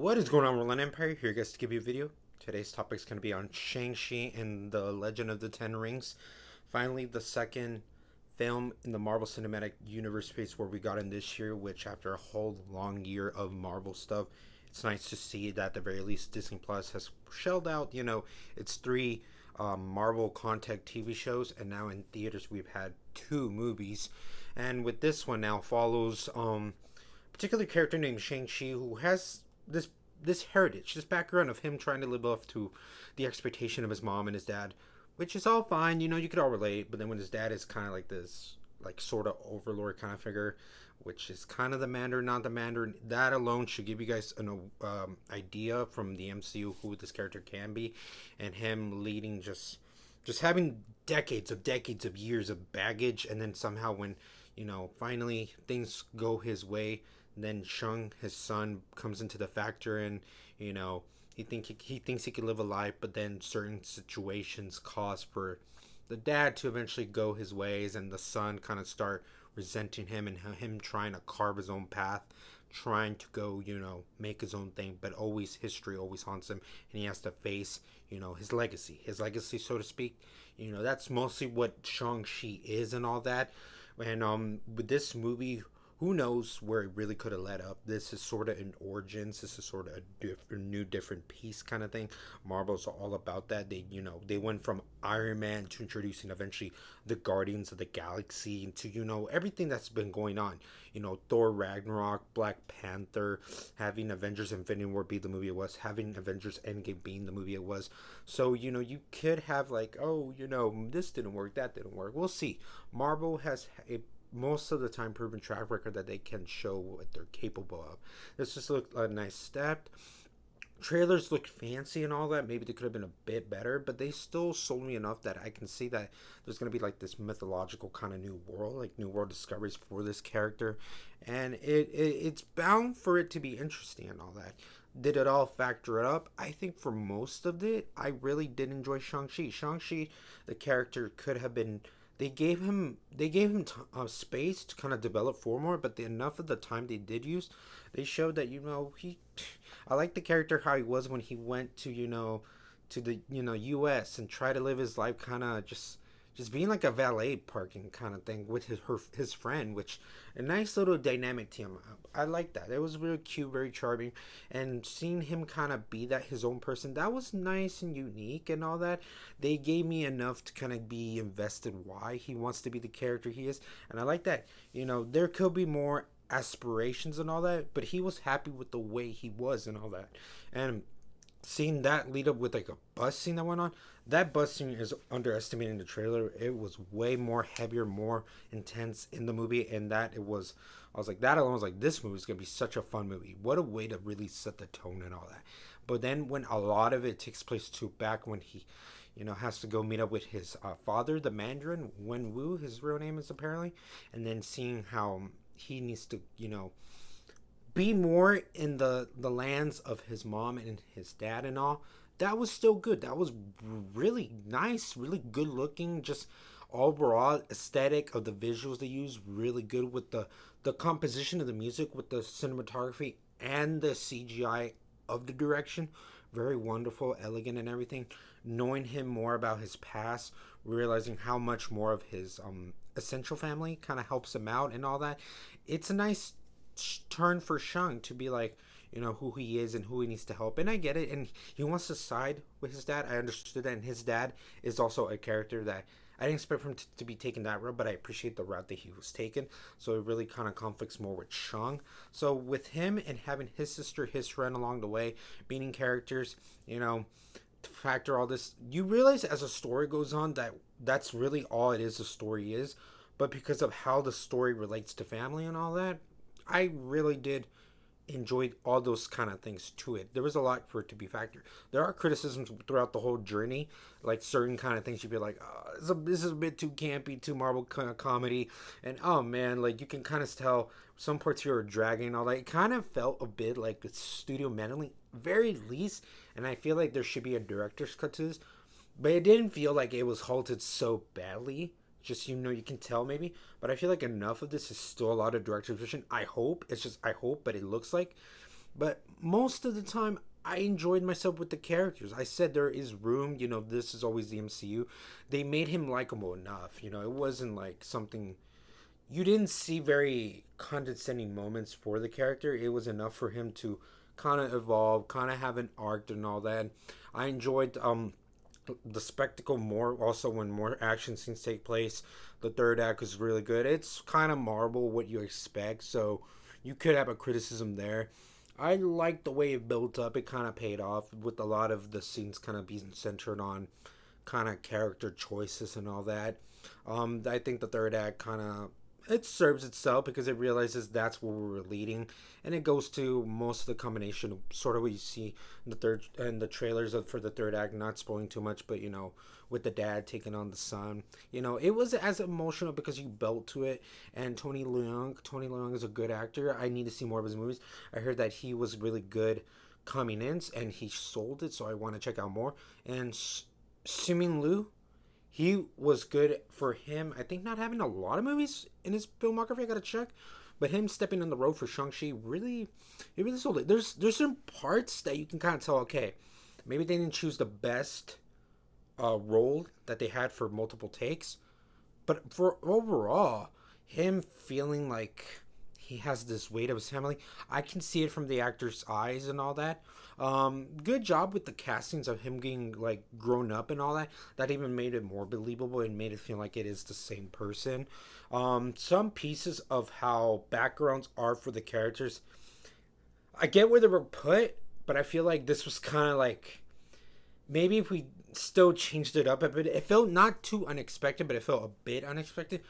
What is going on, Roland Empire? Here, guys, to give you a video. Today's topic is going to be on Shang-Chi and the Legend of the Ten Rings. Finally, the second film in the Marvel Cinematic Universe space where we got in this year, which after a whole long year of Marvel stuff, it's nice to see that at the very least Disney Plus has shelled out, its three Marvel content TV shows, and now in theaters we've had two movies. And with this one now follows a particular character named Shang-Chi who has this heritage, this background of him trying to live up to the expectation of his mom and his dad, which is all fine. You could all relate. But then when his dad is kind of like this, like sort of overlord kind of figure, which is kind of the Mandarin, not the Mandarin, that alone should give you guys an idea from the MCU who this character can be, and him leading just having decades of years of baggage, and then somehow when finally things go his way, then Shang, his son, comes into the factor, and he thinks he could live a life, but then certain situations cause for the dad to eventually go his ways, and the son kind of start resenting him, and him trying to carve his own path, trying to go, make his own thing, but always history always haunts him, and he has to face, his legacy, so to speak. That's mostly what Shang-Chi is and all that. And with this movie, who knows where it really could have led up. This is sort of an origins. This is sort of a new, different piece kind of thing. Marvel's all about that. They went from Iron Man to introducing eventually the Guardians of the Galaxy to, everything that's been going on. Thor Ragnarok, Black Panther, having Avengers Infinity War be the movie it was, having Avengers Endgame being the movie it was. So, you could have like, oh, this didn't work, that didn't work. We'll see. Marvel has a most of the time proven track record that they can show what they're capable of. This just looked a nice step. Trailers looked fancy and all that. Maybe they could have been a bit better, but they still sold me enough that I can see that there's going to be like this mythological kind of new world, like new world discoveries for this character, and it's bound for it to be interesting and all that. Did it all factor it up? I think for most of it, I really did enjoy Shang-Chi. Shang-Chi, the character could have been, they gave him space to kind of develop for more, but enough of the time they did use, they showed that he. I like the character how he was when he went to to the U.S. and try to live his life kind of just being like a valet parking kind of thing with his friend, which a nice little dynamic to him. I like that. It was really cute, very charming, and seeing him kind of be that his own person, that was nice and unique and all that. They gave me enough to kind of be invested why he wants to be the character he is, and I like that. There could be more aspirations and all that, but he was happy with the way he was and all that, and seeing that lead up with like a bus scene that went on, that bus scene is underestimating the trailer. It was way more heavier, more intense in the movie, and that it was, I was like, that alone was like, this movie is gonna be such a fun movie. What a way to really set the tone and all that. But then when a lot of it takes place to back when he has to go meet up with his father, the Mandarin Wen Wu, his real name is apparently, and then seeing how he needs to be more in the lands of his mom and his dad and all. That was still good. That was really nice, really good looking. Just overall aesthetic of the visuals they use, really good with the composition of the music, with the cinematography and the CGI of the direction. Very wonderful, elegant, and everything. Knowing him more about his past, realizing how much more of his essential family kind of helps him out and all that. It's a nice turn for Shang to be like, who he is and who he needs to help. And I get it. And he wants to side with his dad. I understood that. And his dad is also a character that I didn't expect him to be taking that route, but I appreciate the route that he was taken. So it really kind of conflicts more with Shang. So with him and having his sister, his friend along the way, meeting characters, to factor all this, you realize as the story goes on that that's really all it is, the story is. But because of how the story relates to family and all that, I really did enjoy all those kind of things to it. There was a lot for it to be factored. There are criticisms throughout the whole journey, like certain kind of things you'd be like, oh, this is a bit too campy, too Marvel kind of comedy, and oh man, like you can kind of tell some parts here are dragging and all that. It kind of felt a bit like the studio meddling, very least, and I feel like there should be a director's cut to this, but it didn't feel like it was halted so badly. Just you can tell maybe, but I feel like enough of this is still a lot of director's vision. I hope it's just I hope, but it looks like But most of the time, I enjoyed myself with the characters. I said there is room, this is always the MCU. They made him likable enough, it wasn't like something you didn't see very condescending moments for the character. It was enough for him to kind of evolve, kind of have an arc and all that. I enjoyed the spectacle more. Also, when more action scenes take place, the third act is really good. It's kind of Marvel what you expect, so you could have a criticism there. I liked the way it built up. It kind of paid off with a lot of the scenes kind of being centered on kind of character choices and all that. I think the third act kind of it serves itself because it realizes that's where we're leading, and it goes to most of the combination of sort of what you see in the third and the trailers for the third act. Not spoiling too much, but with the dad taking on the son, it was as emotional because you built to it. And Tony Leung is a good actor. I need to see more of his movies. I heard that he was really good coming in, and he sold it, so I want to check out more. And Simin Liu, he was good for him. I think not having a lot of movies in his filmography. I gotta check, but him stepping on the road for Shang-Chi it really sold it. There's some parts that you can kind of tell. Okay, maybe they didn't choose the best role that they had for multiple takes, but for overall, him feeling like he has this weight of his family, I can see it from the actor's eyes and all that. Good job with the castings of him getting like grown up and all that. That even made it more believable and made it feel like it is the same person. Some pieces of how backgrounds are for the characters, I get where they were put, but I feel like this was kind of like maybe if we still changed it up a bit. It felt not too unexpected, but it felt a bit unexpected.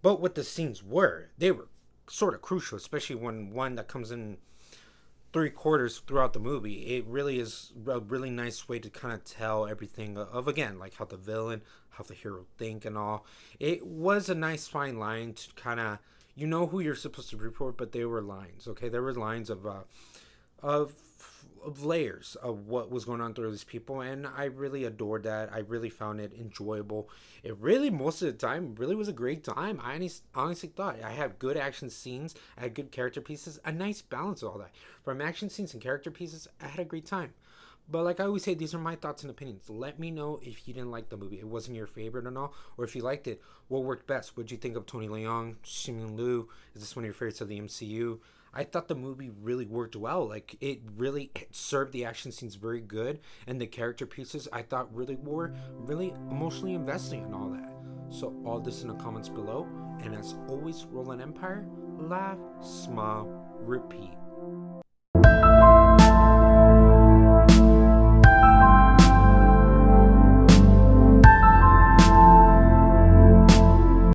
But what the scenes were, they were sort of crucial, especially when one that comes in 3/4 throughout the movie. It really is a really nice way to kind of tell everything of again, like how the villain, how the hero think and all. It was a nice fine line to kind of who you're supposed to report, but they were lines. Okay, there were lines of of layers of what was going on through these people, and I really adored that. I really found it enjoyable. It really, most of the time, really was a great time. I honestly thought I had good action scenes, I had good character pieces, a nice balance of all that. From action scenes and character pieces, I had a great time. But like I always say, these are my thoughts and opinions. Let me know if you didn't like the movie. It wasn't your favorite or not. Or if you liked it, what worked best? What did you think of Tony Leung, Simu Liu? Is this one of your favorites of the MCU? I thought the movie really worked well. Like it served the action scenes very good, and the character pieces I thought really were really emotionally investing and all that. So all this in the comments below. And as always, roll an empire, laugh, smile, repeat.